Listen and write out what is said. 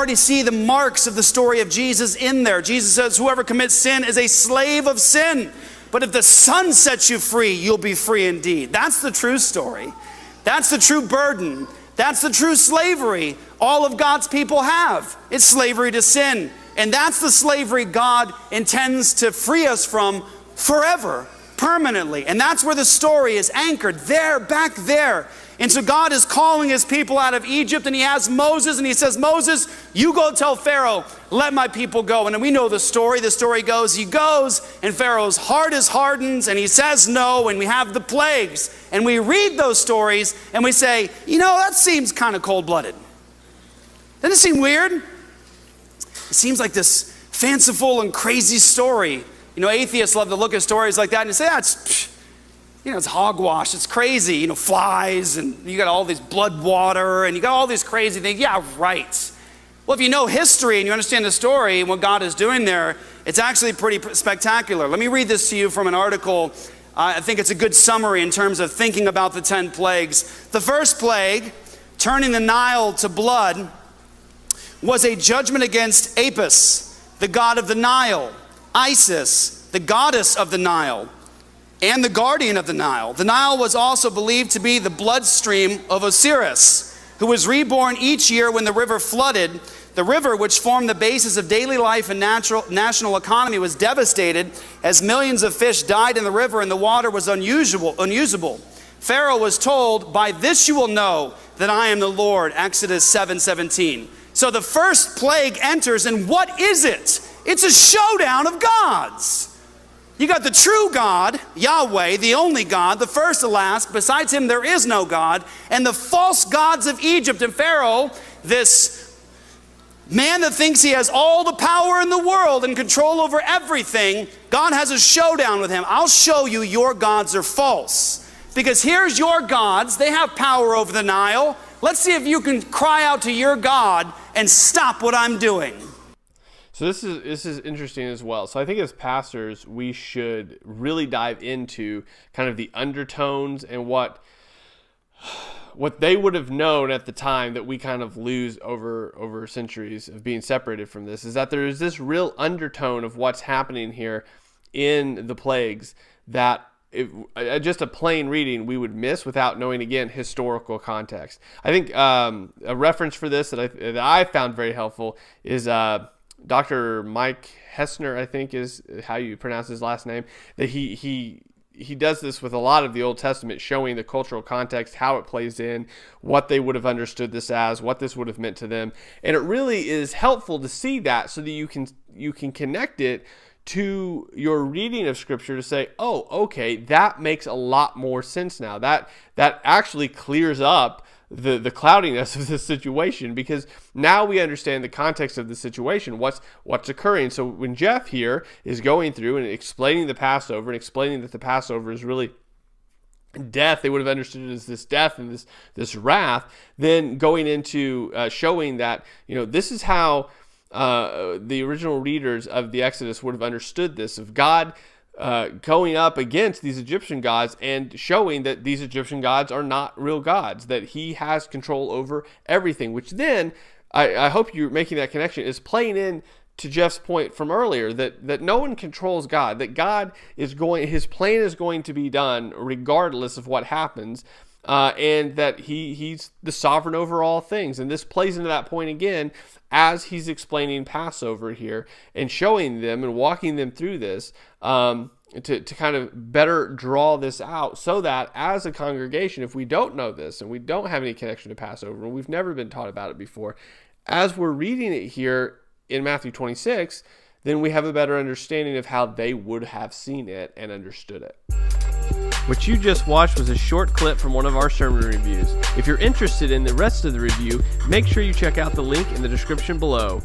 already see the marks of the story of Jesus in there. Jesus says, whoever commits sin is a slave of sin. But if the Son sets you free, you'll be free indeed. That's the true story. That's the true burden. That's the true slavery all of God's people have. It's slavery to sin. And that's the slavery God intends to free us from forever, permanently. And that's where the story is anchored, there, back there. And so God is calling his people out of Egypt, and he has Moses, and he says, Moses, you go tell Pharaoh, let my people go. And we know the story. The story goes, he goes, and Pharaoh's heart is hardened, and he says no, and we have the plagues. And we read those stories, and we say, that seems kind of cold-blooded. Doesn't it seem weird? It seems like this fanciful and crazy story. Atheists love to look at stories like that and say, it's hogwash, it's crazy, flies, and you got all this blood water, and you got all these crazy things. Yeah, right. Well, if you know history and you understand the story and what God is doing there, it's actually pretty spectacular. Let me read this to you from an article. I think it's a good summary in terms of thinking about the 10 plagues. The first plague, turning the Nile to blood, was a judgment against Apis, the god of the Nile, Isis, the goddess of the Nile, and the guardian of the Nile. The Nile was also believed to be the bloodstream of Osiris, who was reborn each year when the river flooded. The river, which formed the basis of daily life and national economy, was devastated as millions of fish died in the river and the water was unusable. Pharaoh was told, by this you will know that I am the Lord, Exodus 7:17. So the first plague enters, and what is it? It's a showdown of gods. You got the true God, Yahweh, the only God, the first to last. Besides him, there is no God. And the false gods of Egypt and Pharaoh, this man that thinks he has all the power in the world and control over everything, God has a showdown with him. I'll show you your gods are false. Because here's your gods. They have power over the Nile. Let's see if you can cry out to your God and stop what I'm doing. So this is interesting as well. So I think as pastors, we should really dive into kind of the undertones and what they would have known at the time that we kind of lose over centuries of being separated from this, is that there is this real undertone of what's happening here in the plagues that just a plain reading we would miss without knowing, again, historical context. I think a reference for this that I found very helpful is Dr. Mike Hessner, I think is how you pronounce his last name, that he does this with a lot of the Old Testament, showing the cultural context, how it plays in, what they would have understood this as, what this would have meant to them. And it really is helpful to see that so that you can connect it to your reading of Scripture to say, oh, okay, that makes a lot more sense now. That actually clears up the cloudiness of the situation, because now we understand the context of the situation, what's occurring. So when Jeff here is going through and explaining the Passover and explaining that the Passover is really death, they would have understood it as this death and this wrath, then going into showing that, this is how the original readers of the Exodus would have understood this, of God going up against these Egyptian gods and showing that these Egyptian gods are not real gods, that he has control over everything, which then, I hope you're making that connection, is playing in to Jeff's point from earlier, that no one controls God, that God is his plan is going to be done regardless of what happens, and that he's the sovereign over all things. And this plays into that point again as he's explaining Passover here and showing them and walking them through this to kind of better draw this out, so that as a congregation, if we don't know this and we don't have any connection to Passover and we've never been taught about it before, as we're reading it here in Matthew 26, then we have a better understanding of how they would have seen it and understood it. What you just watched was a short clip from one of our sermon reviews. If you're interested in the rest of the review, make sure you check out the link in the description below.